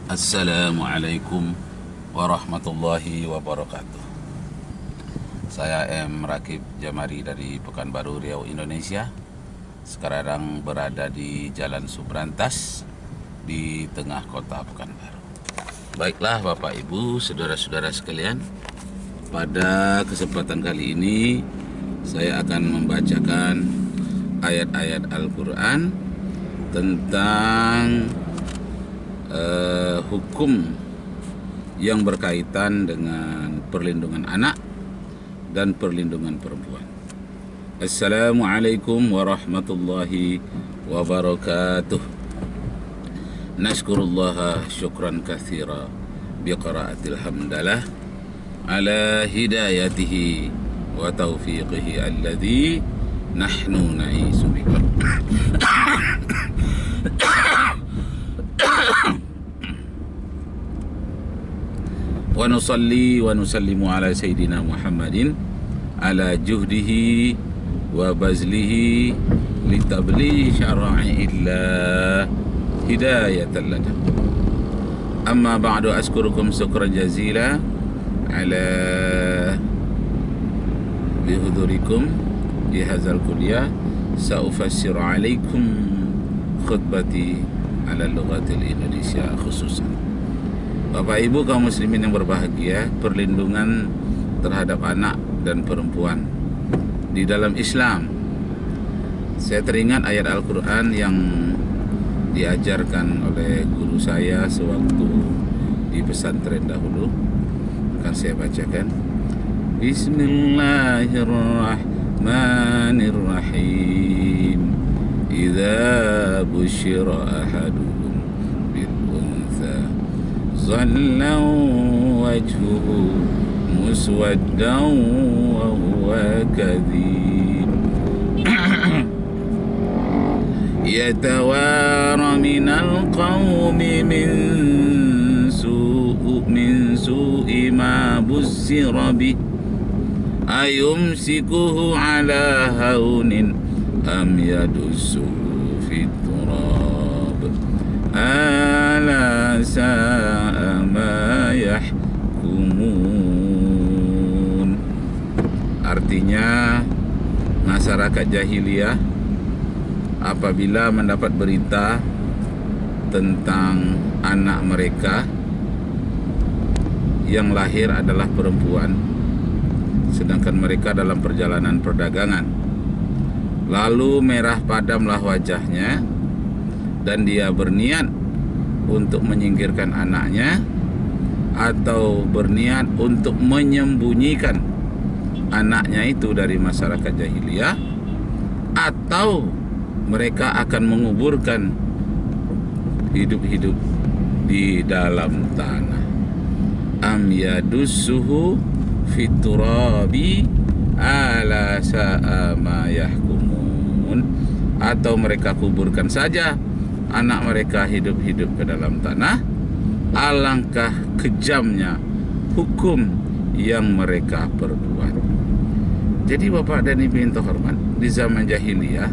Assalamualaikum warahmatullahi wabarakatuh. Saya M. Rakib Jamari dari Pekanbaru Riau, Indonesia. Sekarang berada di Jalan Subrantas di tengah kota Pekanbaru. Baiklah Bapak Ibu, saudara-saudara sekalian, pada kesempatan kali ini saya akan membacakan ayat-ayat Al-Quran tentang hukum yang berkaitan dengan perlindungan anak dan perlindungan perempuan. Assalamualaikum warahmatullahi wabarakatuh. Nashkurullaha syukran katsira biqiraatil hamdalah ala hidayatihi wa taufiqihi alladhi nahnu na'isu bika. Wa nusalli wa nusallimu ala sayyidina Muhammadin ala juhdihi wa bazlihi litablighi syara'illah hidayatan lana. Amma ba'du, askurukum syukran jazila ala bihudurikum di hadzal kuliah. Sa'ufassiru alaikum khutbati ala lughatil Indonesia khususan. Bapak Ibu kaum muslimin yang berbahagia, perlindungan terhadap anak dan perempuan di dalam Islam. Saya teringat ayat Al-Quran yang diajarkan oleh guru saya sewaktu di pesantren dahulu. Akan saya bacakan. Bismillahirrahmanirrahim. Idza busyira ahaduhum bil untha zalla wajhuhu muswaddan wa huwa kadhib yatawara minal qawmi min su'i ma bussira bih ayumsikuhu ala haunin am yadussuhu fit turab ala sa'a ma yahkumun. Artinya, masyarakat jahiliyah apabila mendapat berita tentang anak mereka yang lahir adalah perempuan, sedangkan mereka dalam perjalanan perdagangan, lalu merah padamlah wajahnya dan dia berniat untuk menyingkirkan anaknya atau berniat untuk menyembunyikan anaknya itu dari masyarakat jahiliyah, atau mereka akan menguburkan hidup-hidup di dalam tanah. Am yadussuhu fiturabi ala sa'a ma yahkumun, atau mereka kuburkan saja anak mereka hidup-hidup ke dalam tanah. Alangkah kejamnya hukum yang mereka perbuat. Jadi Bapak dan Ibu yang terhormat, di zaman jahiliyah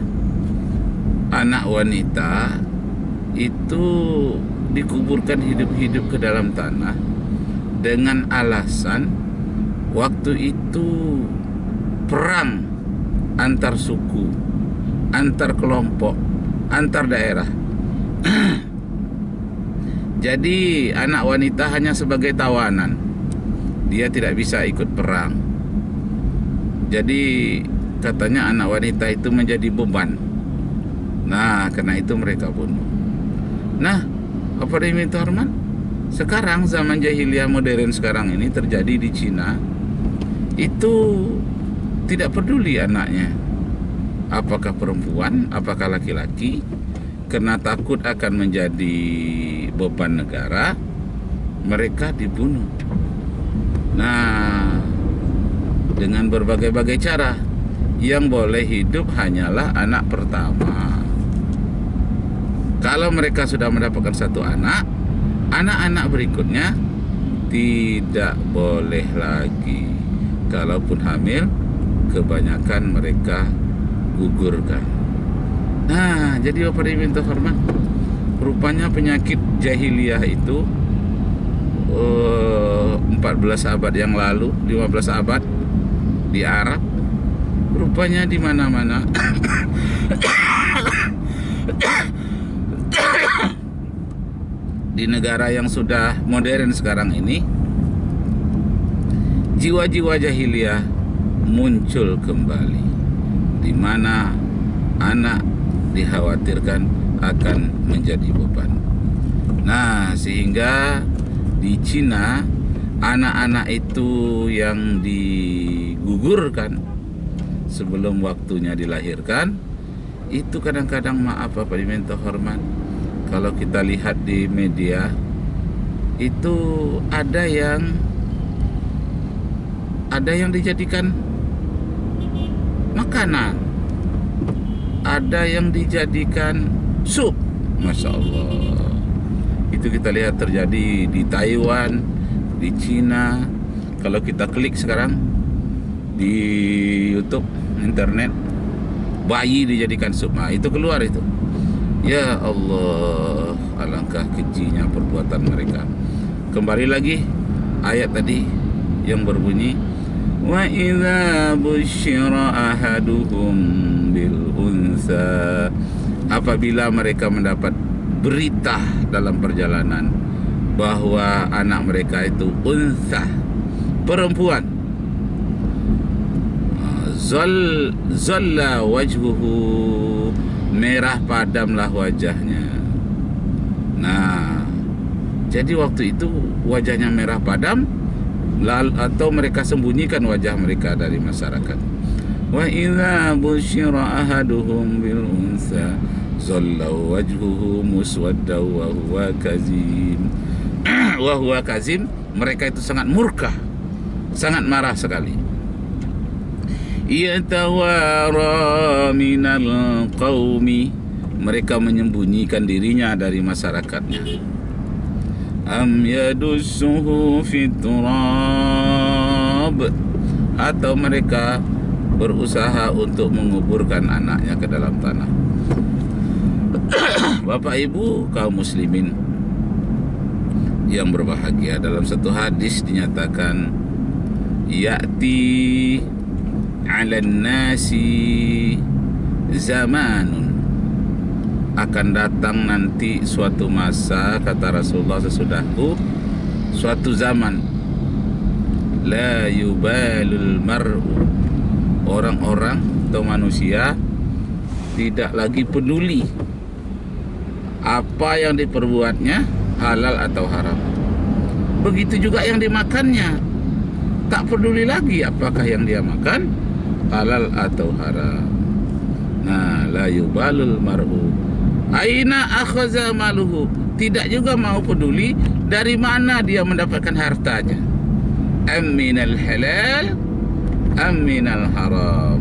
anak wanita itu dikuburkan hidup-hidup ke dalam tanah dengan alasan waktu itu perang antar suku, antar kelompok, antar daerah. Jadi anak wanita hanya sebagai tawanan, dia tidak bisa ikut perang. Jadi katanya anak wanita itu menjadi beban. Nah, karena itu mereka bunuh. Nah, apa yang minta hormat? Sekarang zaman jahiliyah modern sekarang ini terjadi di Cina, itu tidak peduli anaknya apakah perempuan, apakah laki-laki, karena takut akan menjadi beban negara, mereka dibunuh. Nah, dengan berbagai-bagai cara, yang boleh hidup hanyalah anak pertama. Kalau mereka sudah mendapatkan satu anak, anak-anak berikutnya tidak boleh lagi. Kalaupun hamil, kebanyakan mereka gugurkan. Nah, jadi Bapak Ibu yang terhormat, rupanya penyakit jahiliyah itu 14 abad yang lalu, 15 abad di Arab, rupanya di mana-mana di negara yang sudah modern sekarang ini, jiwa-jiwa jahiliyah muncul kembali, di mana anak dikhawatirkan akan menjadi beban. Nah, sehingga di Cina anak-anak itu yang digugurkan sebelum waktunya dilahirkan, itu kadang-kadang, maaf Bapak diminta hormat, kalau kita lihat di media itu ada yang dijadikan makanan, ada yang dijadikan sup. Masya Allah. Itu kita lihat terjadi di Taiwan, di Cina. Kalau kita klik sekarang di YouTube, internet, bayi dijadikan sup. Nah, itu keluar itu. Ya Allah, alangkah kejinya perbuatan mereka. Kembali lagi ayat tadi yang berbunyi, wa idza busyira ahaduhum bil unsa, apabila mereka mendapat berita dalam perjalanan bahwa anak mereka itu unsa, perempuan, zalla wajhuhu, merah padamlah wajahnya. Nah, jadi waktu itu wajahnya merah padam, atau mereka sembunyikan wajah mereka dari masyarakat. Wa idza busyira ahaduhum bil unsa zalla wajhuhu muswadda wa huwa kazim. Wa huwa kazim, mereka itu sangat murka, sangat marah sekali. Yatawara minal qaumi, mereka menyembunyikan dirinya dari masyarakatnya. Am yadussuhu fit turab, atau mereka berusaha untuk menguburkan anaknya ke dalam tanah. Bapak Ibu kaum muslimin yang berbahagia, dalam satu hadis dinyatakan, ya'ti 'alan nasi zamanun, akan datang nanti suatu masa, kata Rasulullah, sesudahku, suatu zaman, la yubalul mar'u, orang-orang atau manusia tidak lagi peduli apa yang diperbuatnya, halal atau haram. Begitu juga yang dimakannya, tak peduli lagi apakah yang dia makan halal atau haram. Nah, la yubalul mar'u aina akhadha maluhu, tidak juga mau peduli dari mana dia mendapatkan hartanya. Am minal halal am minal haram,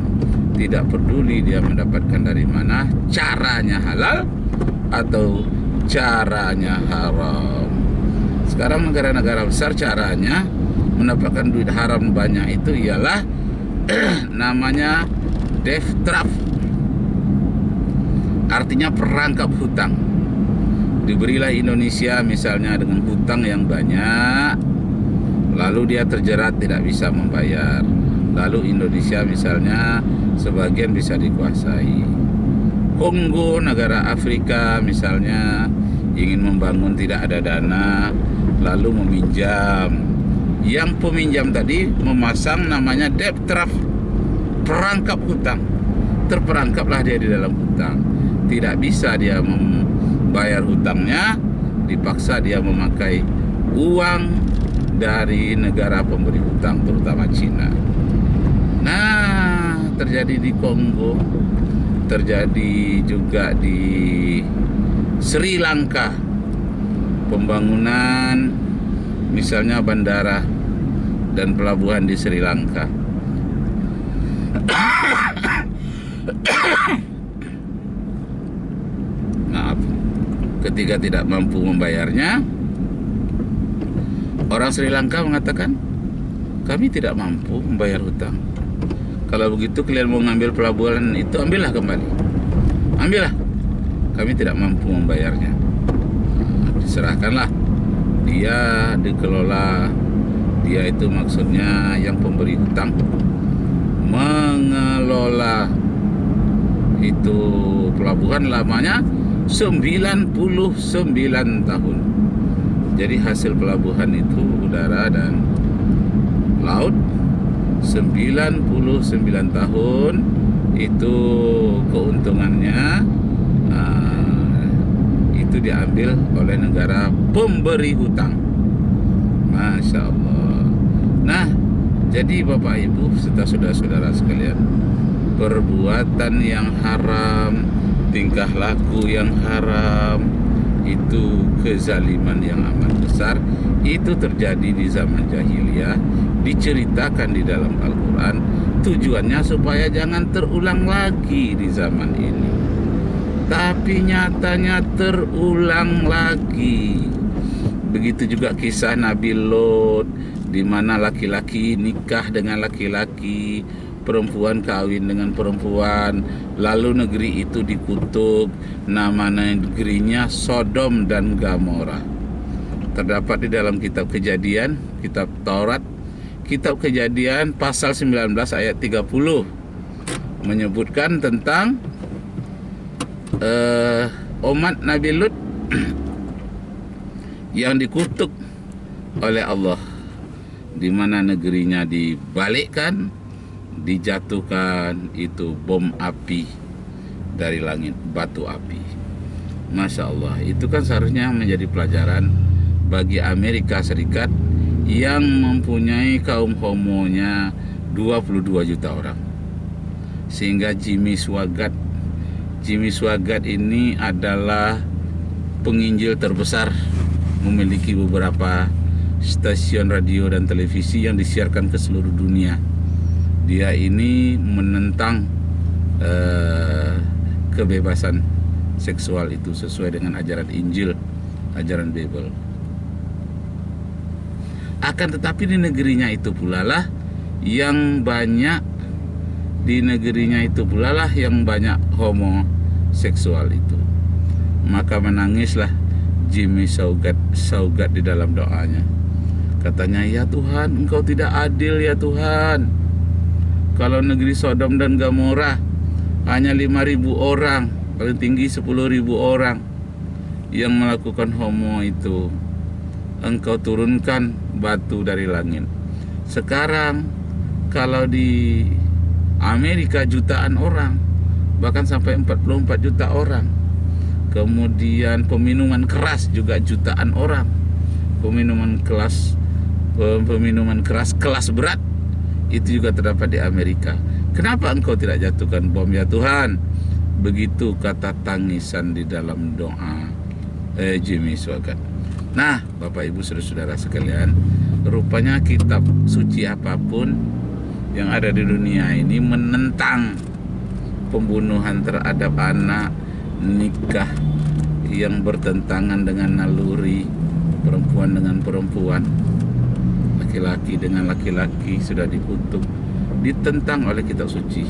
tidak peduli dia mendapatkan dari mana, caranya halal atau caranya haram. Sekarang negara-negara besar caranya mendapatkan duit haram banyak itu ialah namanya debt trap, artinya perangkap hutang. Diberilah Indonesia misalnya dengan hutang yang banyak, lalu dia terjerat tidak bisa membayar, lalu Indonesia misalnya sebagian bisa dikuasai. Kongo, negara Afrika misalnya, ingin membangun tidak ada dana, lalu meminjam. Yang peminjam tadi memasang namanya debt trap, perangkap hutang. Terperangkaplah dia di dalam hutang, tidak bisa dia membayar hutangnya, dipaksa dia memakai uang dari negara pemberi hutang, terutama Cina. Nah, terjadi di Kongo, terjadi juga di Sri Lanka, pembangunan misalnya bandara dan pelabuhan di Sri Lanka. Maaf, ketika tidak mampu membayarnya, orang Sri Lanka mengatakan, kami tidak mampu membayar hutang. Kalau begitu kalian mau ngambil pelabuhan itu, ambillah kembali, ambillah, kami tidak mampu membayarnya. Diserahkanlah dia dikelola, dia itu maksudnya yang pemberi hutang mengelola itu pelabuhan lamanya 99 tahun. Jadi hasil pelabuhan itu udara dan laut 99 tahun itu keuntungannya itu diambil oleh negara pemberi hutang. Masya Allah. Nah, jadi Bapak Ibu serta saudara-saudara sekalian, perbuatan yang haram, tingkah laku yang haram, itu kezaliman yang amat besar. Itu terjadi di zaman jahiliyah, diceritakan di dalam Al-Quran. Tujuannya supaya jangan terulang lagi di zaman ini. Tapi nyatanya terulang lagi. Begitu juga kisah Nabi Lot, di mana laki-laki nikah dengan laki-laki, perempuan kawin dengan perempuan, lalu negeri itu dikutuk. Nama negerinya Sodom dan Gomora. Terdapat di dalam kitab Kejadian, kitab Taurat, kitab Kejadian pasal 19 ayat 30 menyebutkan tentang umat Nabi Lut yang dikutuk oleh Allah, di mana negerinya dibalikkan, dijatuhkan itu bom api dari langit, batu api. Masya Allah, itu kan seharusnya menjadi pelajaran bagi Amerika Serikat yang mempunyai kaum homonya 22 juta orang. Sehingga Jimmy Swaggart ini adalah penginjil terbesar, memiliki beberapa stasiun radio dan televisi yang disiarkan ke seluruh dunia. Dia ini menentang kebebasan seksual itu sesuai dengan ajaran Injil, ajaran Bible. Akan tetapi di negerinya itu pula lah yang banyak homoseksual itu. Maka menangislah Jimmy Swaggart di dalam doanya. Katanya, ya Tuhan, Engkau tidak adil ya Tuhan. Kalau negeri Sodom dan Gomora hanya 5.000 orang, paling tinggi 10.000 orang yang melakukan homo itu, Engkau turunkan batu dari langit. Sekarang kalau di Amerika jutaan orang, bahkan sampai 44 juta orang. Kemudian peminuman keras juga jutaan orang. Peminuman keras kelas berat itu juga terdapat di Amerika. Kenapa Engkau tidak jatuhkan bom ya Tuhan? Begitu kata tangisan di dalam doa Jimmy Swaggart. Nah, Bapak Ibu saudara-saudara sekalian, rupanya kitab suci apapun yang ada di dunia ini menentang pembunuhan terhadap anak, nikah yang bertentangan dengan naluri, perempuan dengan perempuan, laki-laki dengan laki-laki sudah dikutuk, ditentang oleh kitab suci.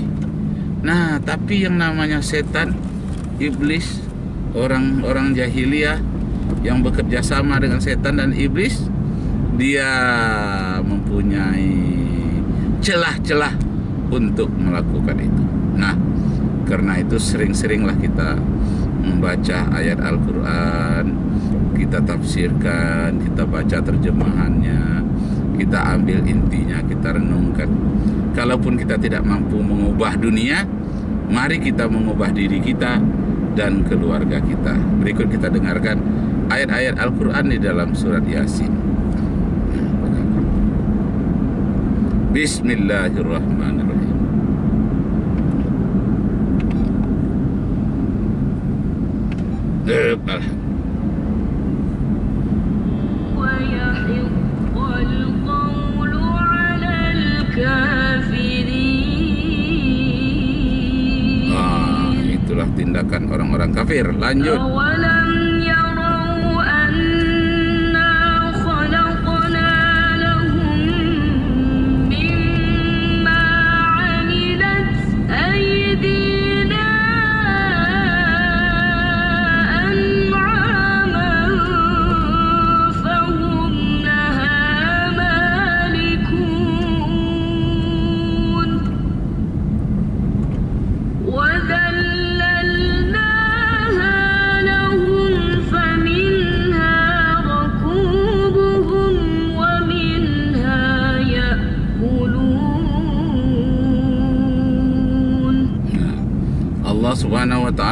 Nah, tapi yang namanya setan, iblis, orang-orang jahiliyah yang bekerja sama dengan setan dan iblis, dia mempunyai celah-celah untuk melakukan itu. Nah, karena itu sering-seringlah kita membaca ayat Al-Quran, kita tafsirkan, kita baca terjemahannya, kita ambil intinya, kita renungkan. Kalaupun kita tidak mampu mengubah dunia, mari kita mengubah diri kita dan keluarga kita. Berikut kita dengarkan ayat-ayat Al-Quran di dalam surat Yasin. Bismillahirrahmanirrahim. Itulah tindakan orang-orang kafir. Lanjut.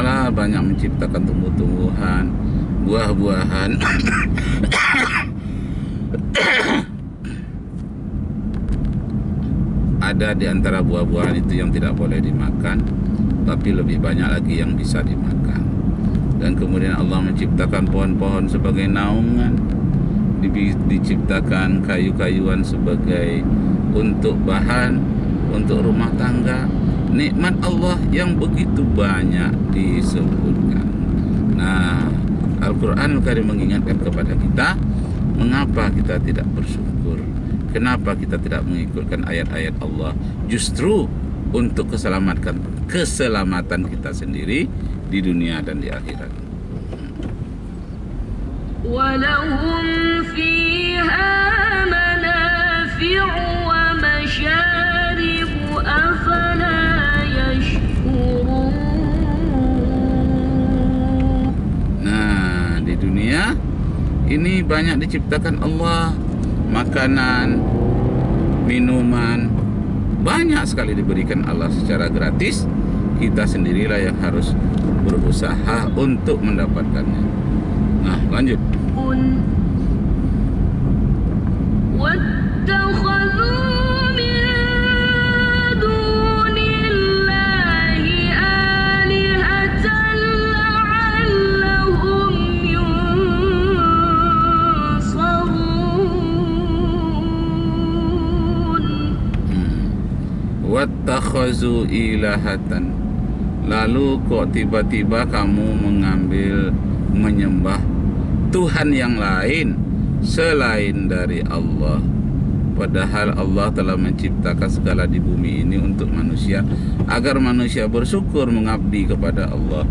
Ta'ala banyak menciptakan tumbuh-tumbuhan, buah-buahan. Ada di antara buah-buahan itu yang tidak boleh dimakan, tapi lebih banyak lagi yang bisa dimakan. Dan kemudian Allah menciptakan pohon-pohon sebagai naungan, diciptakan kayu-kayuan sebagai untuk bahan untuk rumah tangga. Nikmat Allah yang begitu banyak disebutkan. Nah, Al-Quran Karim mengingatkan kepada kita, mengapa kita tidak bersyukur, kenapa kita tidak mengikutkan ayat-ayat Allah, justru untuk keselamatan kita sendiri di dunia dan di akhirat. وَلَهُمْ فِيهَا مَنَافِعُ وَمَشَارِبُ أَفَلَا يَشْكُرُونَ. Nah, di dunia ini banyak diciptakan Allah, makanan, minuman, banyak sekali diberikan Allah secara gratis. Kita sendirilah yang harus berusaha untuk mendapatkannya. Nah, lanjut. وَاتَّخَذُوا مِن دُونِ اللَّهِ آلِهَةً لَعَلَّهُمْ يُنصَرُونَ. Wattakhazu ilahatan. Lalu kok tiba-tiba kamu menyembah Tuhan yang lain selain dari Allah, padahal Allah telah menciptakan segala di bumi ini untuk manusia, agar manusia bersyukur mengabdi kepada Allah.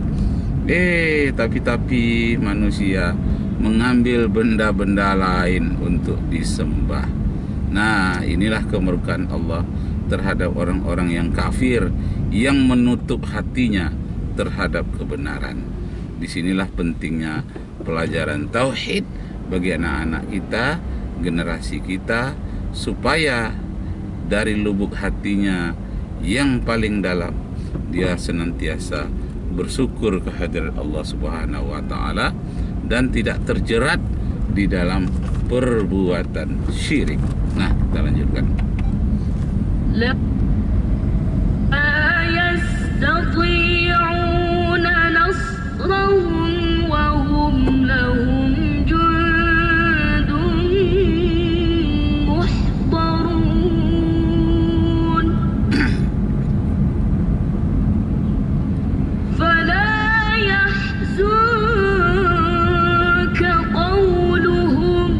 Tapi manusia mengambil benda-benda lain untuk disembah. Nah, inilah kemurkaan Allah terhadap orang-orang yang kafir, yang menutup hatinya terhadap kebenaran. Disinilah pentingnya pelajaran tauhid bagi anak-anak kita, generasi kita, supaya dari lubuk hatinya yang paling dalam dia senantiasa bersyukur kehadirat Allah Subhanahu wa taala dan tidak terjerat di dalam perbuatan syirik. Nah, kita lanjutkan. لا يستطيعون نصرهم وهم لهم جند محضرون فلا يحزنك قولهم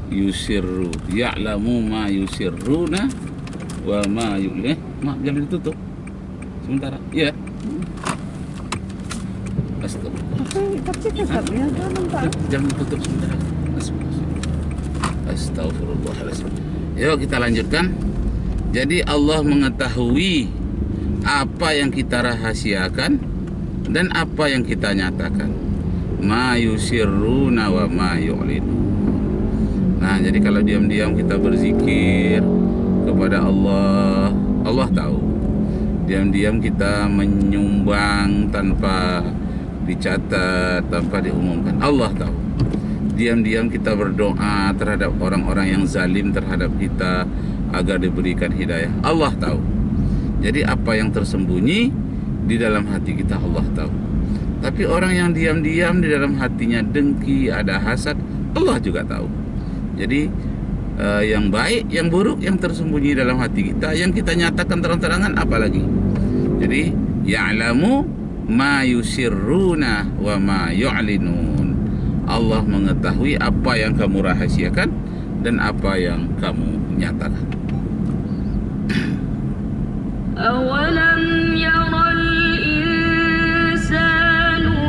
Yusirru, ya'lamu ma yusirruna wa ma yu'lin. Maaf, jangan ditutup sementara. Ya. Astagfirullah. Jangan ditutup sementara. Astagfirullahaladzim. Yuk kita lanjutkan. Jadi Allah mengetahui apa yang kita rahasiakan dan apa yang kita nyatakan. Ma yusirruna wa ma yu'lin. Nah, jadi kalau diam-diam kita berzikir kepada Allah, Allah tahu. Diam-diam kita menyumbang tanpa dicatat, tanpa diumumkan, Allah tahu. Diam-diam kita berdoa terhadap orang-orang yang zalim terhadap kita agar diberikan hidayah, Allah tahu. Jadi apa yang tersembunyi di dalam hati kita, Allah tahu. Tapi orang yang diam-diam di dalam hatinya dengki, ada hasad, Allah juga tahu. Jadi yang baik, yang buruk, yang tersembunyi dalam hati kita, yang kita nyatakan terang-terangan, apalagi. Jadi ya'lamu ma yusirruna wa ma yu'linun. Allah mengetahui apa yang kamu rahasiakan dan apa yang kamu nyatakan. أَوَلَمْ يَرَ الْإِنسَانُ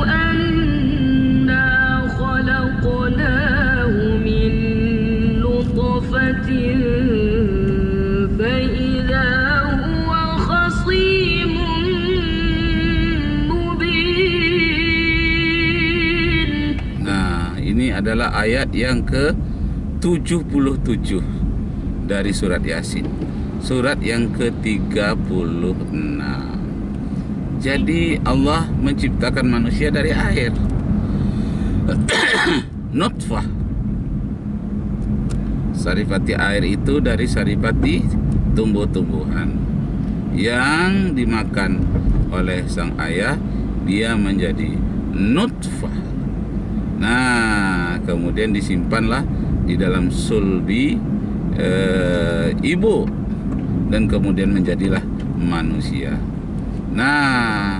أَنَّا خَلَقْنَاهُ مِنْ نُطْفَةٍ فَإِذَا هُوَ خَصِيمٌ مُبِينٌ. adalah ayat yang ke-77 dari surat Yasin, surat yang ke-36. Jadi Allah menciptakan manusia dari air. Nutfah. Saripati air itu dari saripati tumbuh-tumbuhan yang dimakan oleh sang ayah, dia menjadi nutfah. Nah, kemudian disimpanlah di dalam sulbi ibu, dan kemudian menjadilah manusia. Nah,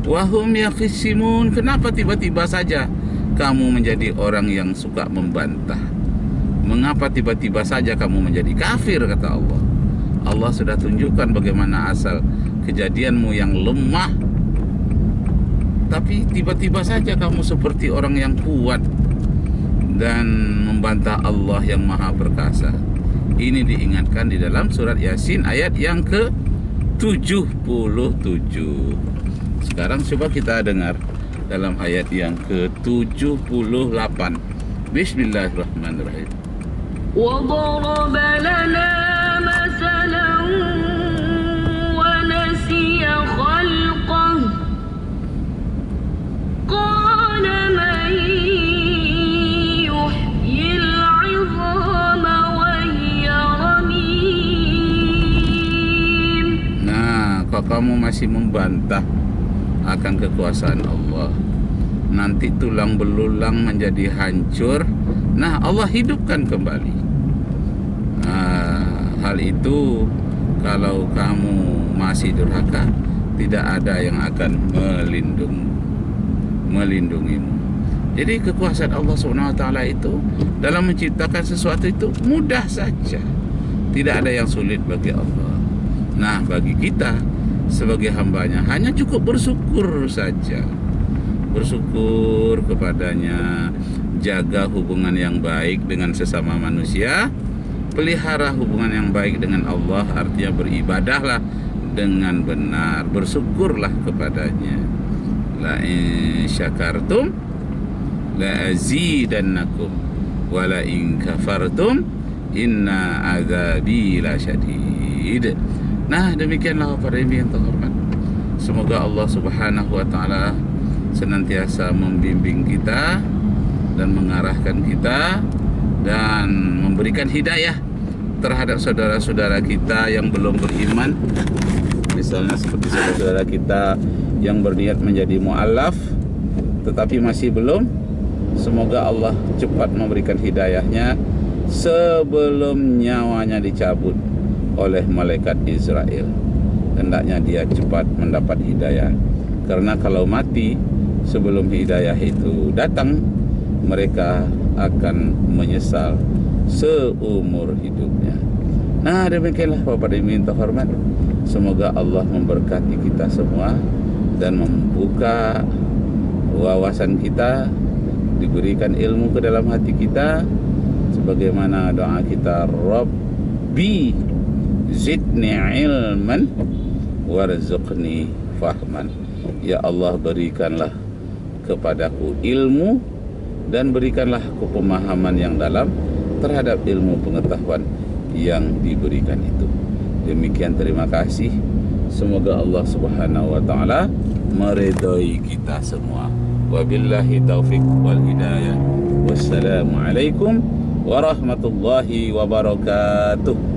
wahum yakhisimun, kenapa tiba-tiba saja kamu menjadi orang yang suka membantah? Mengapa tiba-tiba saja kamu menjadi kafir, kata Allah. Allah sudah tunjukkan bagaimana asal kejadianmu yang lemah, tapi tiba-tiba saja kamu seperti orang yang kuat dan membantah Allah yang maha perkasa. Ini diingatkan di dalam surat Yasin ayat yang ke-77. Sekarang coba kita dengar dalam ayat yang ke-78. Bismillahirrahmanirrahim. وضرب لنا مثلا ونسي خلقه قال من يحيي العظام وهي رميم. Nah, kalau kamu masih membantah akan kekuasaan Allah, nanti tulang belulang menjadi hancur. Nah, Allah hidupkan kembali. Hal itu kalau kamu masih durhaka, tidak ada yang akan melindungimu. Jadi kekuasaan Allah SWT itu dalam menciptakan sesuatu itu mudah saja. Tidak ada yang sulit bagi Allah. Nah, bagi kita sebagai hambanya hanya cukup bersyukur saja. Bersyukur kepadanya, jaga hubungan yang baik dengan sesama manusia, pelihara hubungan yang baik dengan Allah, artinya beribadahlah dengan benar, bersyukurlah kepadanya. La in syakartum la azidannakum wa la in kafartum inna azabi lasyadid. Nah, demikianlah para ibu yang terhormat. Semoga Allah Subhanahu wa taala senantiasa membimbing kita dan mengarahkan kita dan memberikan hidayah terhadap saudara-saudara kita yang belum beriman. Misalnya seperti saudara-saudara kita yang berniat menjadi mu'allaf tetapi masih belum. Semoga Allah cepat memberikan hidayahnya sebelum nyawanya dicabut oleh malaikat Israel. Hendaknya dia cepat mendapat hidayah, karena kalau mati sebelum hidayah itu datang, mereka akan menyesal seumur hidupnya. Nah, demikianlah Bapak dan Ibu terhormat. Semoga Allah memberkati kita semua dan membuka wawasan kita, diberikan ilmu ke dalam hati kita, sebagaimana doa kita, Rabbi zidni ilman warzuqni fahman. Ya Allah, berikanlah kepadaku ilmu dan berikanlah aku pemahaman yang dalam terhadap ilmu pengetahuan yang diberikan itu. Demikian, terima kasih. Semoga Allah Subhanahu wa taala meridai kita semua. Wabillahi taufik wal hidayah. Wassalamualaikum warahmatullahi wabarakatuh.